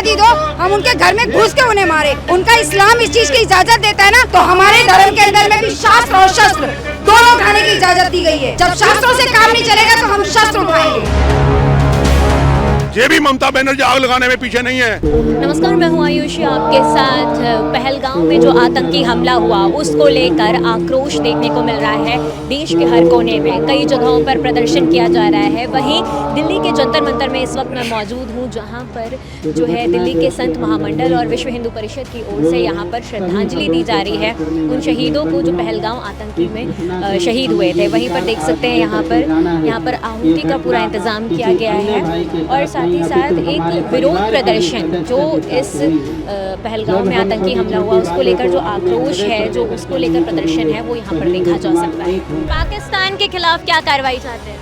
आज़ादी दो, हम उनके घर में घुस के उन्हें मारे। उनका इस्लाम इस चीज की इजाजत देता है ना, तो हमारे धर्म के अंदर में भी शास्त्र और शस्त्र दोनों उठाने की इजाजत दी गई है। जब शास्त्रों से काम नहीं चलेगा तो हम शस्त्र उठाएंगे। ये भी ममता बनर्जी आग लगाने में पीछे नहीं है। नमस्कार, मैं हूं आयुषी आपके साथ। पहलगाम में जो आतंकी हमला हुआ उसको लेकर आक्रोश देखने को मिल रहा है देश के हर कोने में। कई जगहों पर प्रदर्शन किया जा रहा है। वहीं दिल्ली के जंतर मंतर में इस वक्त मैं मौजूद हूं, जहां पर जो है दिल्ली के संत महामंडल और विश्व हिंदू परिषद की ओर से यहां पर श्रद्धांजलि दी जा रही है उन शहीदों को जो पहलगाम आतंकी में शहीद हुए थे। वहीं पर देख सकते हैं यहाँ पर आहुति का पूरा इंतजाम किया गया है और साथ ही साथ एक विरोध प्रदर्शन जो इस पहलगाम में आतंकी हमला हुआ उसको लेकर जो आक्रोश है, जो उसको लेकर प्रदर्शन है, वो यहाँ पर देखा जा सकता है। पाकिस्तान के खिलाफ क्या कार्रवाई चाहते हैं?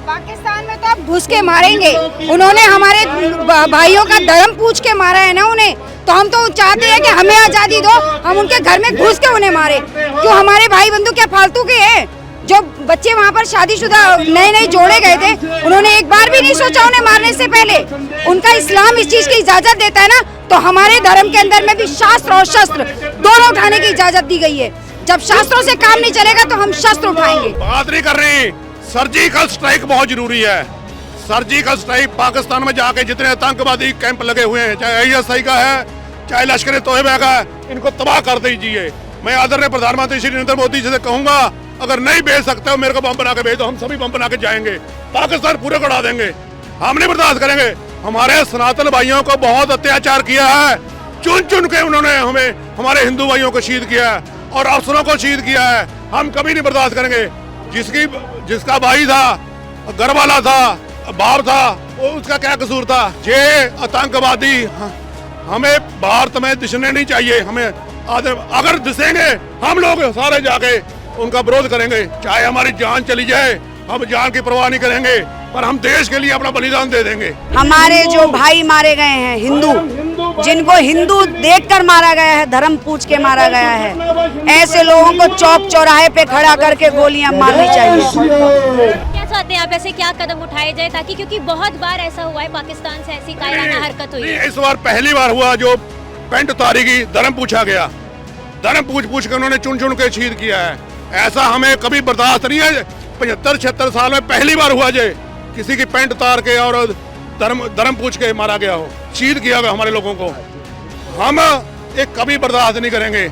पाकिस्तान में तो अब घुस के मारेंगे। उन्होंने हमारे भाइयों का धर्म पूछ के मारा है ना उन्हें, तो हम तो चाहते हैं कि हमें आज़ादी दो, हम उनके घर में घुस के उन्हें मारे। क्यों हमारे भाई बंधु क्या फालतू के हैं? जो बच्चे वहाँ पर शादीशुदा नए जोड़े गए थे, उन्होंने एक बार भी नहीं सोचा उन्हें मारने से पहले। उनका इस्लाम इस चीज की इजाजत देता है ना, तो हमारे धर्म के अंदर में भी शास्त्र और शस्त्र दोनों उठाने की इजाजत दी गई है। जब शास्त्रों से काम नहीं चलेगा तो हम शस्त्र उठाएंगे। बात नहीं कर रही, सर्जिकल स्ट्राइक बहुत जरूरी है। सर्जिकल स्ट्राइक पाकिस्तान में जाके जितने आतंकवादी कैंप लगे हुए हैं, चाहे ISI का है, चाहे लश्कर तोयबा का है, इनको तबाह कर दीजिए। मैं आदरणीय प्रधानमंत्री श्री नरेंद्र मोदी जी से कहूंगा, अगर नहीं भेज सकते हो मेरे को बम बना के भेज दो, हम सभी बम बना के जाएंगे, पाकिस्तान पूरे को उड़ा देंगे। हम नहीं बर्दाश्त करेंगे। हमारे सनातन भाइयों को बहुत अत्याचार किया है, चुन चुन के उन्होंने हमारे हिंदू भाइयों को शहीद किया है और अफसरों को शहीद किया है। हम कभी नहीं बर्दाश्त करेंगे। जिसका भाई था, घर वाला था, बाप था, उसका क्या कसूर था? ये आतंकवादी हमें भारत में दिखने नहीं चाहिए। हमें अगर दिखेंगे हम लोग सारे जाके उनका विरोध करेंगे, चाहे हमारी जान चली जाए, हम जान की परवाह नहीं करेंगे, पर हम देश के लिए अपना बलिदान दे देंगे। हमारे जो भाई मारे गए हैं हिंदू, जिनको हिंदू देखकर मारा गया है, धर्म पूछ के मारा गया है, ऐसे लोगों को चौक चौराहे पे खड़ा करके गोलियां मारनी चाहिए। क्या चाहते हैं आप, ऐसे क्या कदम उठाए जाए ताकि, क्योंकि बहुत बार ऐसा हुआ है पाकिस्तान से ऐसी कायराना हरकत हुई है। इस बार पहली बार हुआ जो पैंट उतारी की धर्म पूछा गया, धर्म पूछ के उन्होंने चुन चुन के शहीद किया है। ऐसा हमें कभी बर्दाश्त नहीं है। 75-76 साल में पहली बार हुआ जे किसी की पैंट उतार के और धर्म पूछ के मारा गया हो, शहीद किया गया हमारे लोगों को। हम एक कभी बर्दाश्त नहीं करेंगे।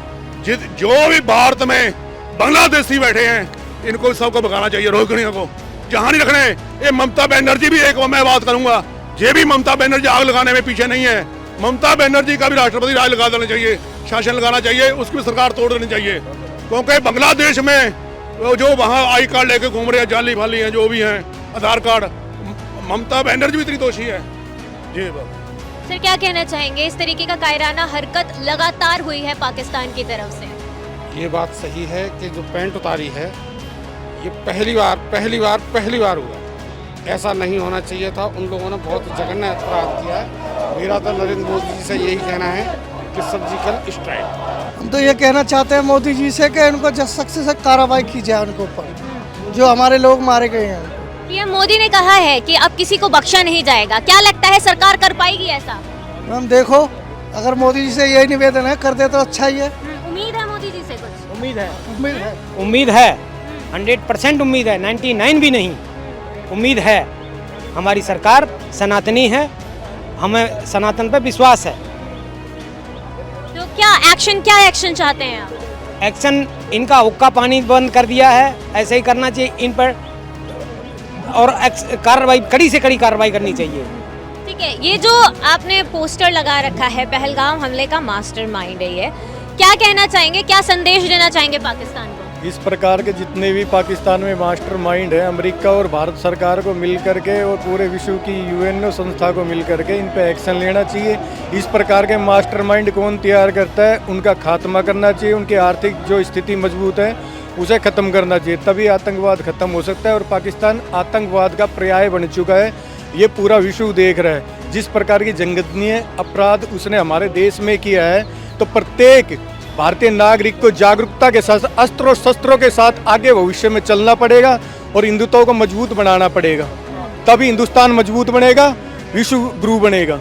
जो भी भारत में बांग्लादेशी बैठे हैं, इनको सबको भगाना चाहिए, रोहिंग्या को जहाँ नहीं रखने। ये ममता बनर्जी भी एक मैं बात करूंगा, ये भी ममता बनर्जी आग लगाने में पीछे नहीं है। ममता बनर्जी का भी राष्ट्रपति राज लगा देना चाहिए, शासन लगाना चाहिए, उसकी भी सरकार तोड़ देनी चाहिए। क्योंकि बांग्लादेश में जो वहाँ आई कार्ड लेके घूम रहे हैं, जाली भाली हैं, जो भी हैं, आधार कार्ड, ममता बनर्जी भी इतनी दोषी है। जी सर, क्या कहना चाहेंगे? इस तरीके का कायराना हरकत लगातार हुई है पाकिस्तान की तरफ से। ये बात सही है कि जो पैंट उतारी है ये पहली बार हुआ। ऐसा नहीं होना चाहिए था। उन लोगों ने बहुत जघन्य अपराध किया है। मेरा तो नरेंद्र मोदी जी से यही कहना है कि सर्जिकल स्ट्राइक। हम तो ये कहना चाहते हैं मोदी जी से कि उनको सख्त से सख्त कार्रवाई की जाए उनके ऊपर, जो हमारे लोग मारे गए हैं। पीएम मोदी ने कहा है कि अब किसी को बख्शा नहीं जाएगा। क्या लगता है सरकार कर पाएगी ऐसा? हम देखो, अगर मोदी जी से यही निवेदन है, कर दे तो अच्छा ही है। उम्मीद है मोदी जी से कुछ? उम्मीद है 100% उम्मीद है, 99 भी नहीं, उम्मीद है। हमारी सरकार सनातनी है, हमें सनातन पर विश्वास है। तो क्या एक्शन चाहते हैं आप? एक्शन, इनका हुक्का पानी बंद कर दिया है, ऐसे ही करना चाहिए इन पर, और कार्रवाई, कड़ी से कड़ी कार्रवाई करनी चाहिए। ठीक है, ये जो आपने पोस्टर लगा रखा है, पहलगाम हमले का मास्टरमाइंड है ये, क्या कहना चाहेंगे, क्या संदेश देना चाहेंगे पाकिस्तान को? इस प्रकार के जितने भी पाकिस्तान में मास्टरमाइंड है, अमेरिका और भारत सरकार को मिल करके और पूरे विश्व की UN संस्था को मिल करके इन पे एक्शन लेना चाहिए। इस प्रकार के मास्टरमाइंड कौन तैयार करता है, उनका खात्मा करना चाहिए। उनकी आर्थिक जो स्थिति मजबूत है उसे ख़त्म करना चाहिए, तभी आतंकवाद ख़त्म हो सकता है। और पाकिस्तान आतंकवाद का पर्याय बन चुका है, ये पूरा विश्व देख रहा है। जिस प्रकार की जघन्य अपराध उसने हमारे देश में किया है, तो प्रत्येक भारतीय नागरिक को जागरूकता के साथ, अस्त्र और शस्त्रों के साथ आगे भविष्य में चलना पड़ेगा और हिंदुत्व को मजबूत बनाना पड़ेगा। तभी हिंदुस्तान मजबूत बनेगा, विश्व गुरु बनेगा।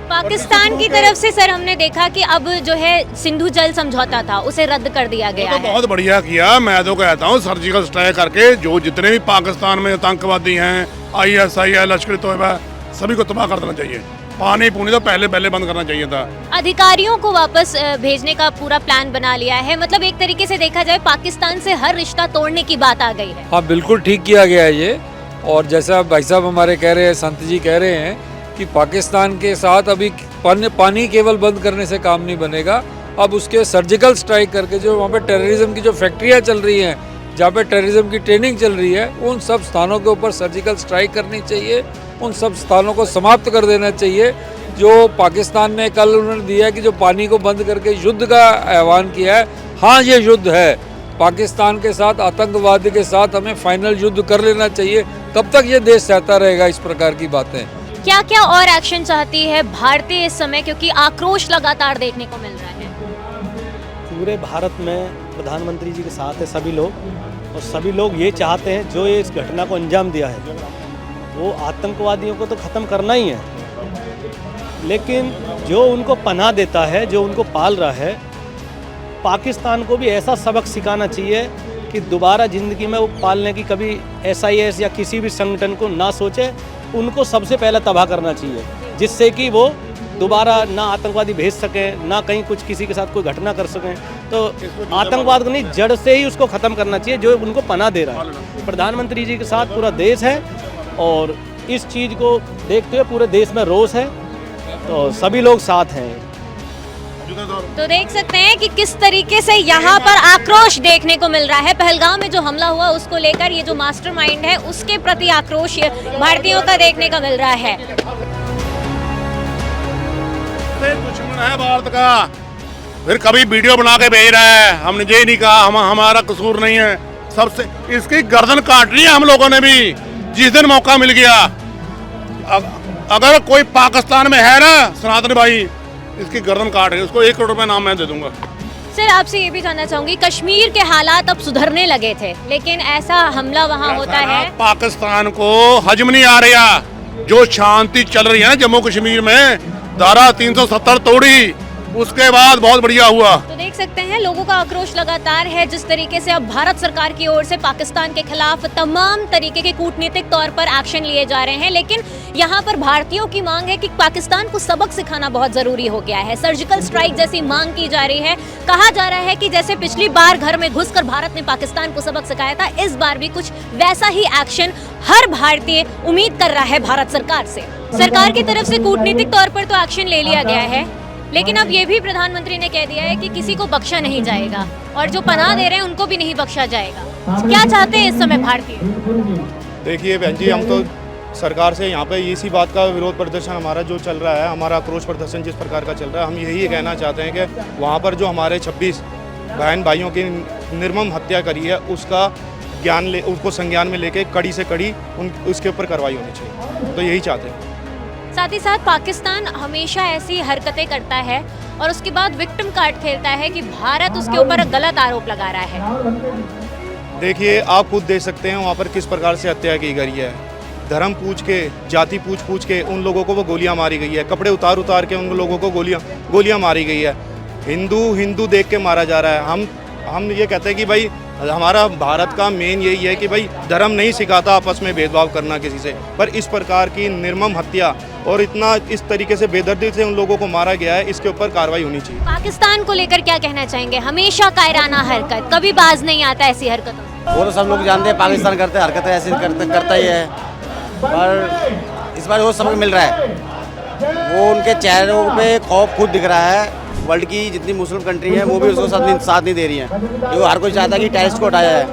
पाकिस्तान की तरफ से सर हमने देखा कि अब जो है सिंधु जल समझौता था उसे रद्द कर दिया गया तो है। बहुत बढ़िया किया। मैं तो कहता हूँ सर्जिकल स्ट्राइक करके जो जितने भी पाकिस्तान में आतंकवादी हैं, ISI है, लश्कर तोयबा, सभी को तबाह कर देना चाहिए। पानी पूनी तो पहले बंद करना चाहिए था। अधिकारियों को वापस भेजने का पूरा प्लान बना लिया है, मतलब एक तरीके से देखा जाए पाकिस्तान से हर रिश्ता तोड़ने की बात आ गई है। हाँ बिल्कुल ठीक किया गया है ये। और जैसा भाई साहब हमारे कह रहे हैं, संत जी कह रहे हैं कि पाकिस्तान के साथ अभी पानी केवल बंद करने से काम नहीं बनेगा, अब उसके सर्जिकल स्ट्राइक करके जो वहाँ पे टेररिज्म की जो फैक्ट्रियाँ चल रही हैं, जहाँ पे टेररिज्म की ट्रेनिंग चल रही है, उन सब स्थानों के ऊपर सर्जिकल स्ट्राइक करनी चाहिए, उन सब स्थानों को समाप्त कर देना चाहिए। जो पाकिस्तान ने कल उन्होंने दिया कि जो पानी को बंद करके युद्ध का आह्वान किया है, हाँ ये युद्ध है। पाकिस्तान के साथ, आतंकवाद के साथ हमें फाइनल युद्ध कर लेना चाहिए, तब तक ये देश सहता रहेगा इस प्रकार की बातें। क्या क्या और एक्शन चाहती है भारतीय इस समय, क्योंकि आक्रोश लगातार देखने को मिल रहा है? पूरे भारत में प्रधानमंत्री जी के साथ है सभी लोग, और सभी लोग ये चाहते हैं जो ये इस घटना को अंजाम दिया है वो आतंकवादियों को तो ख़त्म करना ही है, लेकिन जो उनको पनाह देता है, जो उनको पाल रहा है, पाकिस्तान को भी ऐसा सबक सिखाना चाहिए कि दोबारा ज़िंदगी में वो पालने की कभी SIS या किसी भी संगठन को ना सोचे। उनको सबसे पहले तबाह करना चाहिए, जिससे कि वो दोबारा ना आतंकवादी भेज सकें, ना कहीं कुछ किसी के साथ कोई घटना कर सकें। तो आतंकवाद को नहीं, जड़ से ही उसको ख़त्म करना चाहिए जो उनको पनाह दे रहा है। प्रधानमंत्री जी के साथ पूरा देश है और इस चीज़ को देखते हुए पूरे देश में रोष है, तो सभी लोग साथ हैं। तो देख सकते हैं कि किस तरीके से यहाँ पर आक्रोश देखने को मिल रहा है। पहलगाम में जो हमला हुआ उसको लेकर ये जो मास्टरमाइंड है उसके प्रति आक्रोश भारतीयों का देखने को मिल रहा है। दुश्मन है भारत का, फिर कभी वीडियो बना के भेज रहा है। हमने ये नहीं कहा, हमारा कसूर नहीं है। सबसे इसकी गर्दन काटनी है हम लोगों ने भी, जिस दिन मौका मिल गया। अगर कोई पाकिस्तान में है ना सनातन भाई, इसकी गर्दन काट के उसको 1 करोड़ रुपए नाम मैं दे दूंगा। सर आपसे ये भी जानना चाहूंगी, कश्मीर के हालात अब सुधरने लगे थे, लेकिन ऐसा हमला वहाँ होता है। पाकिस्तान को हजम नहीं आ रहा। जो शांति चल रही है ना जम्मू कश्मीर में, धारा 370 तोड़ी, उसके बाद बहुत बढ़िया हुआ। तो देख सकते हैं लोगों का आक्रोश लगातार है, जिस तरीके से अब भारत सरकार की ओर से पाकिस्तान के खिलाफ तमाम तरीके के कूटनीतिक तौर पर एक्शन लिए जा रहे हैं, लेकिन यहाँ पर भारतीयों की मांग है कि पाकिस्तान को सबक सिखाना बहुत जरूरी हो गया है। सर्जिकल स्ट्राइक जैसी मांग की जा रही है। कहा जा रहा है कि जैसे पिछली बार घर में घुसकर भारत ने पाकिस्तान को सबक सिखाया था, इस बार भी कुछ वैसा ही एक्शन हर भारतीय उम्मीद कर रहा है भारत सरकार से। सरकार की तरफ से कूटनीतिक तौर पर तो एक्शन ले लिया गया है, लेकिन अब ये भी प्रधानमंत्री ने कह दिया है कि किसी को बख्शा नहीं जाएगा और जो पनाह दे रहे हैं उनको भी नहीं बख्शा जाएगा। क्या चाहते हैं इस समय भारतीय? देखिए बहन जी, हम तो सरकार से यहाँ पे इसी बात का विरोध प्रदर्शन हमारा जो चल रहा है, हमारा आक्रोश प्रदर्शन जिस प्रकार का चल रहा है, हम यही कहना चाहते हैं कि वहाँ पर जो हमारे 26 बहन भाइयों की निर्मम हत्या करी है उसका उनको संज्ञान में लेके कड़ी से कड़ी उसके ऊपर कार्रवाई होनी चाहिए। तो यही चाहते हैं। साथ ही साथ पाकिस्तान हमेशा ऐसी हरकतें करता है और उसके बाद विक्टिम कार्ड खेलता है कि भारत उसके ऊपर गलत आरोप लगा रहा है। देखिए आप खुद देख सकते हैं वहाँ पर किस प्रकार से हत्या की गई है। धर्म पूछ के, जाति पूछ के उन लोगों को वो गोलियां मारी गई है, कपड़े उतार के उन लोगों को गोलियां मारी गई है। हिंदू देख के मारा जा रहा है। हम ये कहते हैं कि भाई हमारा भारत का मेन यही है कि भाई धर्म नहीं सिखाता आपस में भेदभाव करना किसी से, पर इस प्रकार की निर्मम हत्या और इतना इस तरीके से बेदर्दी से उन लोगों को मारा गया है, इसके ऊपर कार्रवाई होनी चाहिए। पाकिस्तान को लेकर क्या कहना चाहेंगे? हमेशा कायराना हरकत, कभी बाज नहीं आता ऐसी हरकतों से। वो तो सब लोग जानते हैं पाकिस्तान करते हरकतें ऐसी करता ही है, पर इस बार वो सबक मिल रहा है। वो उनके चेहरों पे खौफ खुद दिख रहा है। वर्ल्ड की जितनी मुस्लिम कंट्री है वो भी उसको साथ नहीं दे रही हैं। जो हर कोई चाहता है कि टेररिस्ट को हटाया जाए,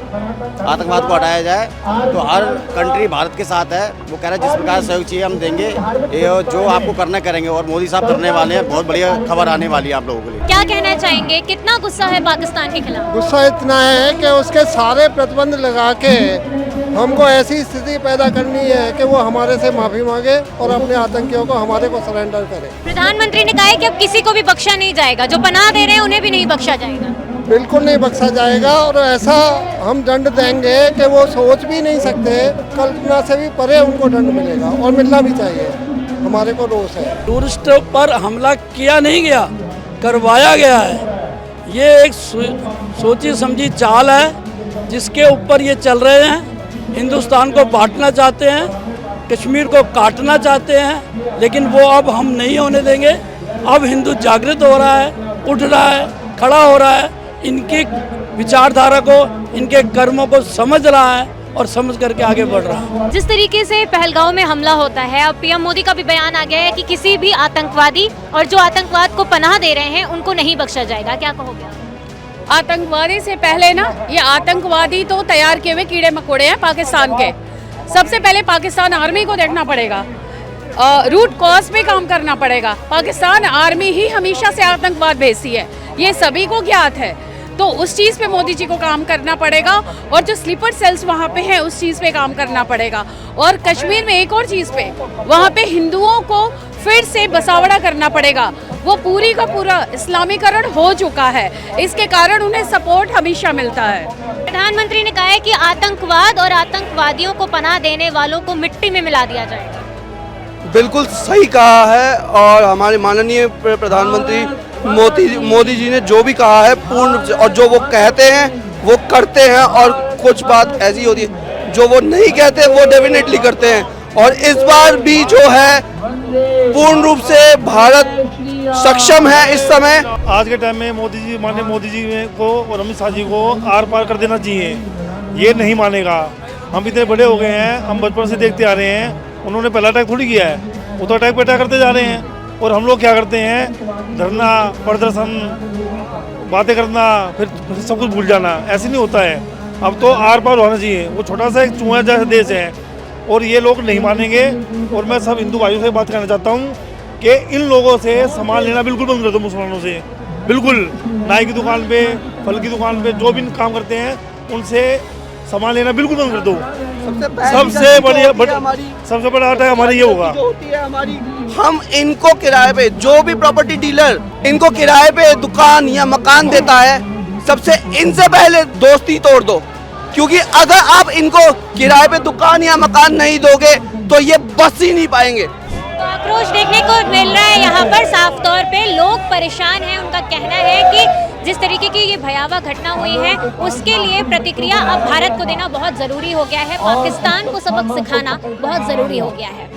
आतंकवाद को हटाया जाए, तो हर कंट्री भारत के साथ है। वो कह रहा है जिस प्रकार सहयोग चाहिए हम देंगे, ये जो आपको करना करेंगे, और मोदी साहब करने वाले हैं। बहुत बढ़िया खबर आने वाली है आप लोगों के लिए। क्या कहना चाहेंगे, कितना गुस्सा है पाकिस्तान के खिलाफ? गुस्सा इतना है कि उसके सारे प्रतिबंध लगा के हमको ऐसी स्थिति पैदा करनी है कि वो हमारे से माफी मांगे और अपने आतंकियों को हमारे को सरेंडर करे। प्रधानमंत्री ने कहा है कि अब किसी को भी बख्शा नहीं जाएगा, जो पनाह दे रहे हैं उन्हें भी नहीं बख्शा जाएगा। बिल्कुल नहीं बख्शा जाएगा, और ऐसा हम दंड देंगे कि वो सोच भी नहीं सकते, कल्पना से भी परे उनको दंड मिलेगा और मिलना भी चाहिए। हमारे को रोष है। टूरिस्ट पर हमला किया नहीं गया, करवाया गया है। ये एक सोची समझी चाल है जिसके ऊपर ये चल रहे हैं। हिंदुस्तान को बांटना चाहते हैं, कश्मीर को काटना चाहते हैं, लेकिन वो अब हम नहीं होने देंगे। अब हिंदू जागृत हो रहा है, उठ रहा है, खड़ा हो रहा है, इनकी विचारधारा को, इनके कर्मों को समझ रहा है और समझ करके आगे बढ़ रहा है। जिस तरीके से पहलगांव में हमला होता है, अब पीएम मोदी का भी बयान आ गया है कि किसी भी आतंकवादी और जो आतंकवाद को पनाह दे रहे हैं उनको नहीं बख्शा जाएगा। क्या कहोगे? आतंकवादी से पहले ना, ये आतंकवादी तो तैयार किए हुए कीड़े मकोड़े हैं पाकिस्तान के। सबसे पहले पाकिस्तान आर्मी को देखना पड़ेगा, रूट कॉज पे काम करना पड़ेगा। पाकिस्तान आर्मी ही हमेशा से आतंकवाद भेजती है, ये सभी को ज्ञात है। तो उस चीज़ पे मोदी जी को काम करना पड़ेगा और जो स्लीपर सेल्स वहाँ पे हैं उस चीज़ पे काम करना पड़ेगा। और कश्मीर में एक और चीज़ पे, वहाँ पे हिंदुओं को फिर से बसावड़ा करना पड़ेगा। वो पूरी का पूरा इस्लामीकरण हो चुका है, इसके कारण उन्हें सपोर्ट हमेशा मिलता है। प्रधानमंत्री ने कहा है कि आतंकवाद और आतंकवादियों को पनाह देने वालों को मिट्टी में मिला दिया जाएगा। बिल्कुल सही कहा है और हमारे माननीय प्रधानमंत्री मोदी जी ने जो भी कहा है पूर्ण, और जो वो कहते हैं वो करते हैं, और कुछ बात ऐसी होती है जो वो नहीं कहते वो डेफिनेटली करते हैं। और इस बार भी जो है पूर्ण रूप से भारत सक्षम है इस समय। आज के टाइम में माननीय मोदी जी को और अमित शाह जी को आर पार कर देना चाहिए। ये नहीं मानेगा। हम इतने बड़े हो गए हैं, हम बचपन से देखते आ रहे हैं। उन्होंने पहला अटैक थोड़ी किया है, वो तो अटैक पे अटैक करते जा रहे हैं। और हम लोग क्या करते हैं, धरना, प्रदर्शन, बातें करना, फिर सब कुछ भूल जाना। ऐसे नहीं होता है। अब तो आर पार होना चाहिए। वो छोटा सा एक चूहा जैसा देश है और ये लोग नहीं मानेंगे। और मैं सब हिंदू भाइयों से बात करना चाहता हूँ कि इन लोगों से सामान लेना बिल्कुल बंद कर दो। मुसलमानों से बिल्कुल, नाई की दुकान पे, फल की दुकान पे, जो भी काम करते हैं उनसे सामान लेना बिल्कुल बंद कर दो। सबसे बड़ा अटैक हमारी ये होगा। हम इनको किराए पे, जो भी प्रॉपर्टी डीलर इनको किराए पे दुकान या मकान देता है, सबसे इनसे पहले दोस्ती तोड़ दो, क्योंकि अगर आप इनको किराए पे दुकान या मकान नहीं दोगे तो ये बस ही नहीं पाएंगे। तो आक्रोश देखने को मिल रहा है यहाँ पर। साफ तौर पे लोग परेशान हैं। उनका कहना है कि जिस तरीके की ये भयावह घटना हुई है उसके लिए प्रतिक्रिया अब भारत को देना बहुत ज़रूरी हो गया है, पाकिस्तान को सबक सिखाना बहुत ज़रूरी हो गया है।